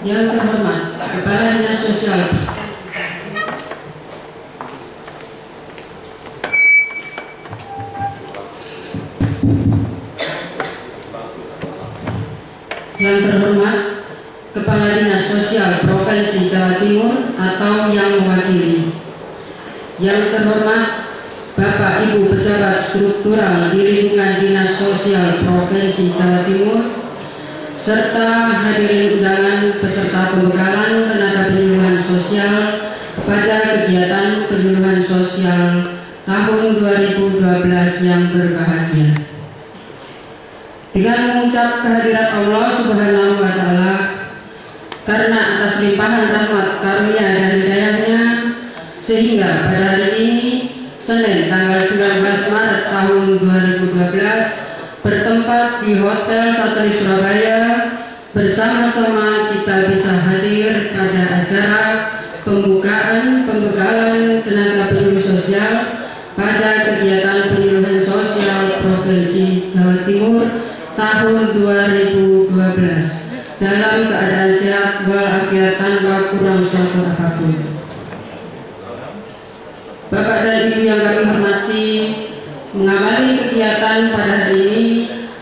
Yang terhormat Kepala Dinas Sosial Yang terhormat Kepala Dinas Sosial Provinsi Jawa Timur atau yang mewakili. Yang terhormat Bapak Ibu pejabat struktural di lingkungan Dinas Sosial Provinsi Jawa Timur, serta hadirin undangan peserta pembekalan tenaga penyuluhan sosial pada kegiatan penyuluhan sosial tahun 2012 yang berbahagia. Dengan mengucap kehadirat Allah Subhanahu wa Ta'ala, karena atas limpahan rahmat karunia dan hidayahnya, sehingga pada hari ini Senin tanggal 19 Maret tahun 2012 bertempat di Hotel Satelit Surabaya, bersama-sama kita bisa hadir pada acara pembukaan pembekalan tenaga penyuluh sosial pada kegiatan penyuluhan sosial Provinsi Jawa Timur tahun 2012 dalam keadaan sehat walafiat tanpa kurang suatu apapun. Bapak dan Ibu yang kami hormati, mengawali kegiatan pada hari ini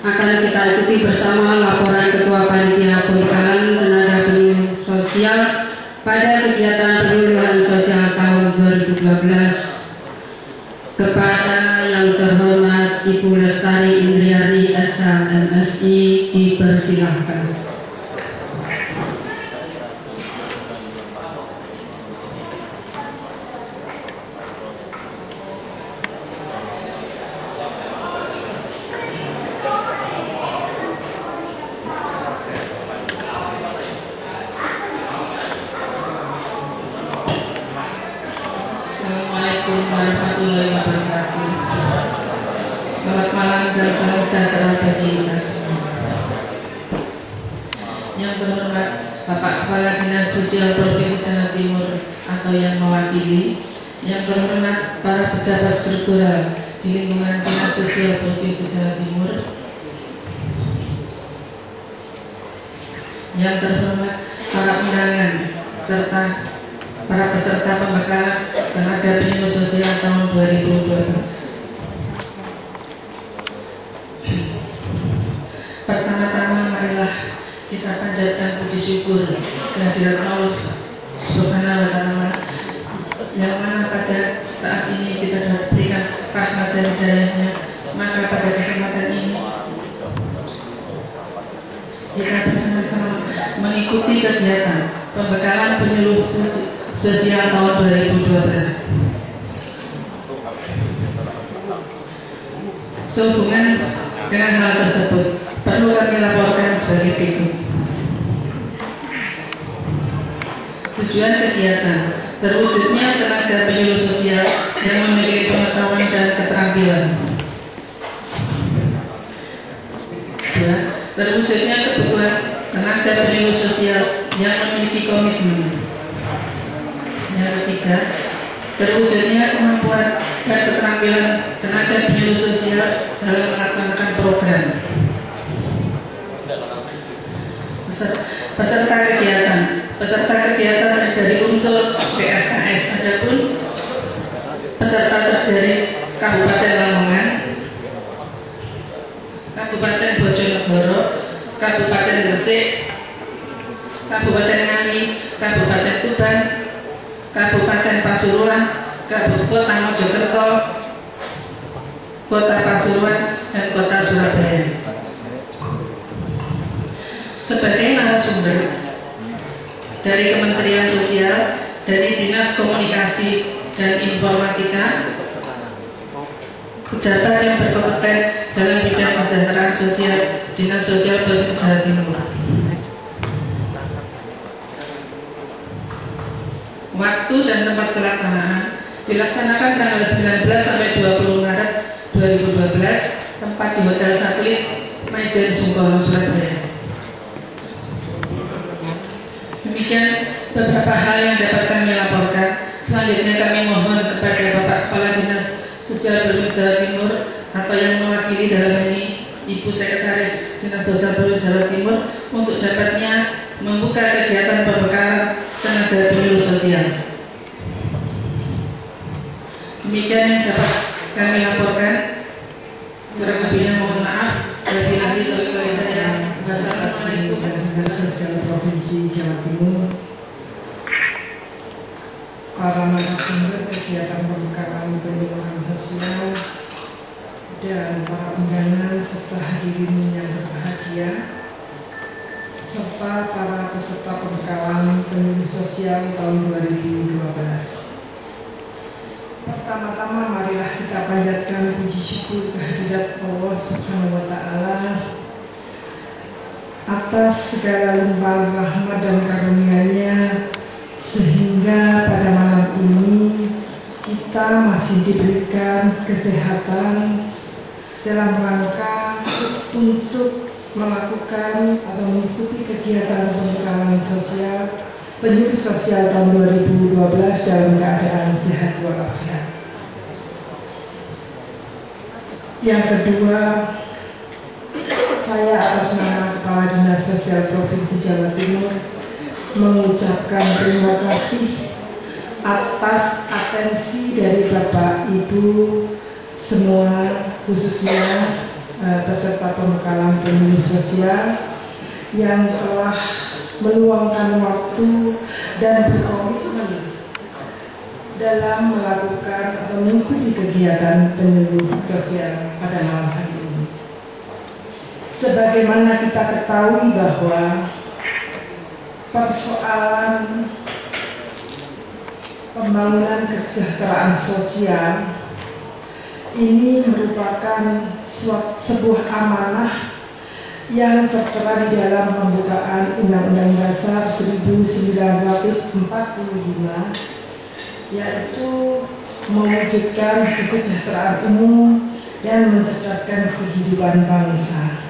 akan kita ikuti bersama laporan Ketua Panitia Pembekalan Tenaga Penyuluh Sosial pada kegiatan penyuluhan sosial tahun 2012 kepada yang terhormat Ibu Lestari Indriani SH MSI, dipersilahkan. Assalamualaikum warahmatullahi wabarakatuh. Selamat malam dan salam sejahtera bagi kita semua. Yang terhormat Bapak Kepala Dinas Sosial Provinsi Jawa Timur atau yang mewakili, yang terhormat para pejabat struktural di lingkungan Dinas Sosial Provinsi Jawa Timur, yang terhormat para undangan serta para peserta pembekalan tenaga penyuluh sosial tahun 2012. Pertama-tama marilah kita panjatkan puji syukur kehadirat Allah Subhanahu wa Ta'ala, yang mana pada saat ini kita dapat berikan rahmat dan hidayahnya. Maka pada kesempatan ini kita bersama-sama mengikuti kegiatan pembekalan penyuluh sosial tahun 2012. Sehubungan dengan hal tersebut, perlu kami laporkan sebagai berikut. Tujuan kegiatan: terwujudnya tenaga penyuluh sosial yang memiliki pengetahuan dan keterampilan. 2. Terwujudnya kebutuhan tenaga penyuluh sosial yang memiliki komitmen. Yang ketiga, terwujudnya kemampuan dan keterampilan tenaga penyuluh sosial dalam melaksanakan program. Peserta kegiatan dari unsur PSKS, adapun peserta terdiri Kabupaten Lamongan, Kabupaten Bojonegoro, Kabupaten Gresik, Kabupaten Ngawi, Kabupaten Tuban, Kabupaten Pasuruan, Kabupaten Mojokerto, Kota Pasuruan, dan Kota Surabaya. Sebagai narasumber dari Kementerian Sosial, dari Dinas Komunikasi dan Informatika, pejabat yang berkompeten dalam bidang kesejahteraan sosial Dinas Sosial Provinsi Jawa Timur. Waktu dan tempat pelaksanaan dilaksanakan tanggal 19 sampai 20 Maret 2012, tempat di Hotel Satelit Maijen Sungkono, Surabaya. Demikian beberapa hal yang dapat kami laporkan. Selanjutnya kami mohon kepada Bapak Kepala Dinas Sosial Provinsi Jawa Timur atau yang mewakili dalam ini Ibu Sekretaris Dinas Sosial Provinsi Jawa Timur untuk dapatnya membuka kegiatan pembekalan tenaga penyuluh sosial. Demikian yang dapat kami laporkan. Kurang lebihnya mohon maaf. Wabillahi taufiq wal hidayah. Wassalamualaikum. Dinas Sosial Provinsi Jawa Timur, para narasumber kegiatan pembekalan penyuluhan sosial dan para undangan serta hadirin yang berbahagia, serta para peserta pembekalan penyuluh sosial tahun 2012. Pertama-tama marilah kita panjatkan puji syukur kehadirat Allah Subhanahu wa Ta'ala atas segala limpahan rahmat dan karunia-Nya, sehingga pada malam ini kita masih diberikan kesehatan dalam rangka untuk melakukan atau mengikuti kegiatan pembekalan sosial penyuluh sosial tahun 2012 dalam keadaan sehat walafiat. Yang kedua, saya atas nama Kepala Dinas Sosial Provinsi Jawa Timur mengucapkan terima kasih atas atensi dari Bapak Ibu semua, khususnya peserta pembekalan penyuluh sosial yang telah meluangkan waktu dan berkomitmen dalam melakukan atau mengikuti kegiatan penyuluh sosial pada malam hari ini. Sebagaimana kita ketahui bahwa persoalan pembangunan kesejahteraan sosial ini merupakan sebuah amanah yang tertera di dalam pembukaan Undang-Undang Dasar 1945, yaitu mewujudkan kesejahteraan umum dan mencerdaskan kehidupan bangsa.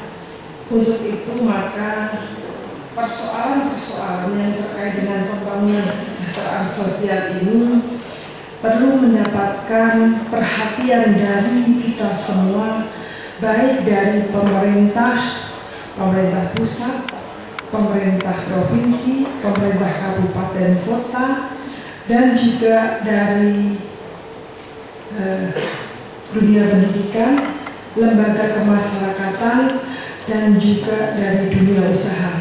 Untuk itu maka persoalan-persoalan yang terkait dengan pembangunan kesejahteraan sosial ini perlu mendapatkan perhatian dari kita semua, baik dari pemerintah pusat, pemerintah provinsi, pemerintah kabupaten kota, dan juga dari dunia pendidikan, lembaga kemasyarakatan, dan juga dari dunia usaha.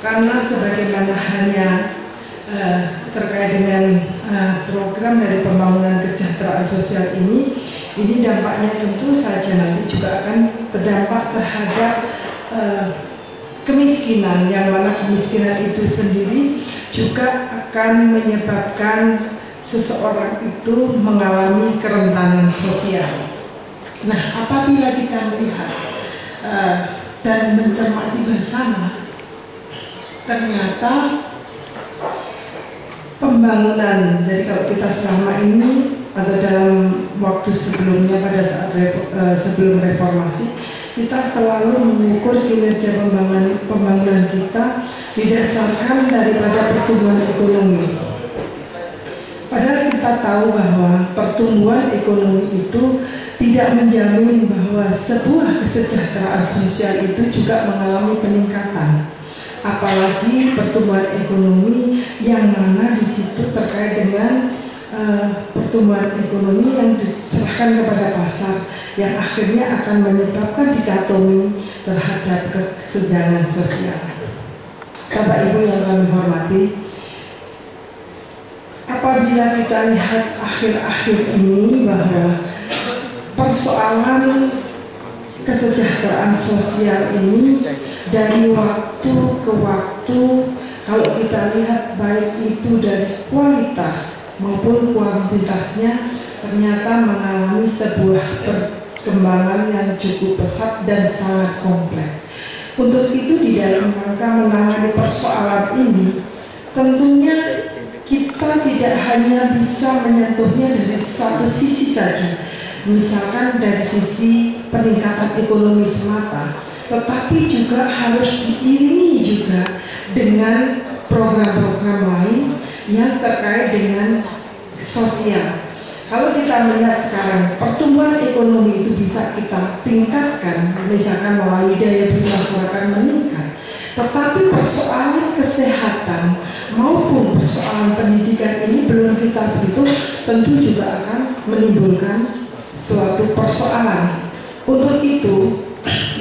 Karena sebagaimana hanya terkait dengan program dari pembangunan kesejahteraan sosial ini dampaknya tentu saja nanti juga akan berdampak terhadap kemiskinan, yang mana kemiskinan itu sendiri juga akan menyebabkan seseorang itu mengalami kerentanan sosial. Nah, apabila kita melihat dan mencermati bersama, ternyata pembangunan dari kalau kita selama ini atau dalam waktu sebelumnya pada saat sebelum reformasi, kita selalu mengukur kinerja pembangunan kita didasarkan daripada pertumbuhan ekonomi. Padahal kita tahu bahwa pertumbuhan ekonomi itu tidak menjamin bahwa sebuah kesejahteraan sosial itu juga mengalami peningkatan. Apalagi pertumbuhan ekonomi yang mana di situ terkait dengan pertumbuhan ekonomi yang diserahkan kepada pasar, yang akhirnya akan menyebabkan dikotomi terhadap kesenjangan sosial. Bapak Ibu yang kami hormati, apabila kita lihat akhir-akhir ini bahwa persoalan kesejahteraan sosial ini dari waktu ke waktu, kalau kita lihat baik itu dari kualitas maupun kuantitasnya, ternyata mengalami sebuah perkembangan yang cukup pesat dan sangat kompleks. Untuk itu di dalam rangka menangani persoalan ini, tentunya kita tidak hanya bisa menyentuhnya dari satu sisi saja, misalkan dari sisi peningkatan ekonomi semata, tetapi juga harus diiringi juga dengan program-program lain yang terkait dengan sosial. Kalau kita melihat sekarang pertumbuhan ekonomi itu bisa kita tingkatkan, misalkan melalui daya beli masyarakat meningkat, Tetapi persoalan kesehatan maupun persoalan pendidikan ini belum kita sentuh, tentu juga akan menimbulkan suatu persoalan. Untuk itu,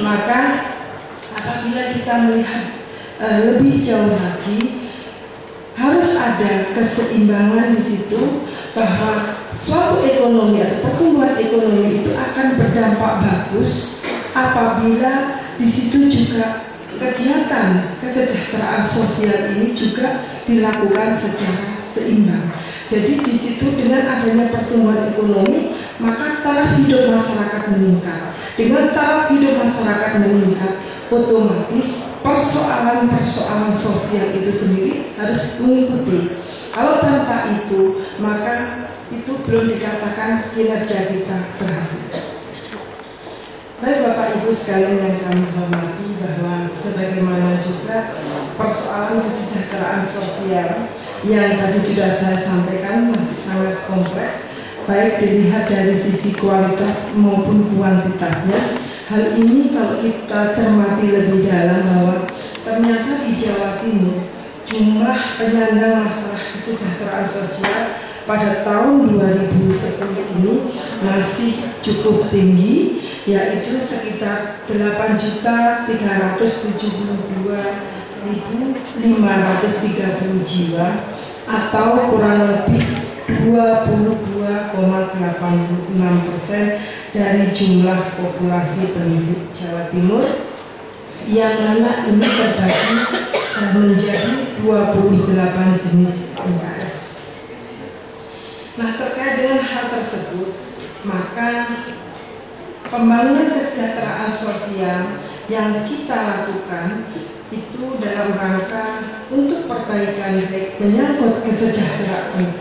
maka apabila kita melihat lebih jauh lagi, harus ada keseimbangan di situ, bahwa suatu ekonomi atau pertumbuhan ekonomi itu akan berdampak bagus apabila di situ juga kegiatan kesejahteraan sosial ini juga dilakukan secara seimbang. Jadi di situ dengan adanya pertumbuhan ekonomi, maka taraf hidup masyarakat meningkat. Dengan taraf hidup masyarakat meningkat, otomatis persoalan-persoalan sosial itu sendiri harus mengikuti. Kalau tanpa itu, maka itu belum dikatakan kinerja kita berhasil. Baik Bapak Ibu sekalian yang kami hormati, bahwa sebagaimana juga persoalan kesejahteraan sosial yang tadi sudah saya sampaikan masih sangat kompleks, baik dilihat dari sisi kualitas maupun kuantitasnya. Hal ini kalau kita cermati lebih dalam, bahwa ternyata di Jawa Timur jumlah penyandang masalah kesejahteraan sosial pada tahun 2010 ini masih cukup tinggi, yaitu sekitar 8.772.530 jiwa atau kurang lebih 22,86% dari jumlah populasi penduduk Jawa Timur, yang mana ini terbagi menjadi 28 jenis MKS. Nah, terkait dengan hal tersebut, maka pembangunan kesejahteraan sosial yang kita lakukan itu dalam rangka untuk perbaikan baik menyangkut kesejahteraan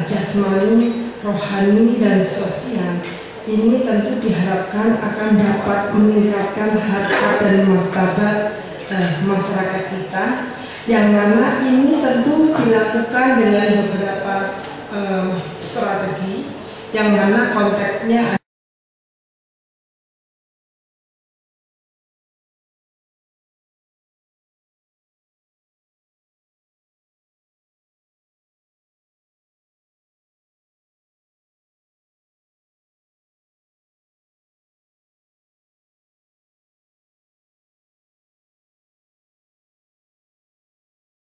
jasmani, rohani, dan sosial. Ini tentu diharapkan akan dapat meningkatkan harkat dan martabat masyarakat kita, yang mana ini tentu dilakukan dengan beberapa strategi, yang mana konteksnya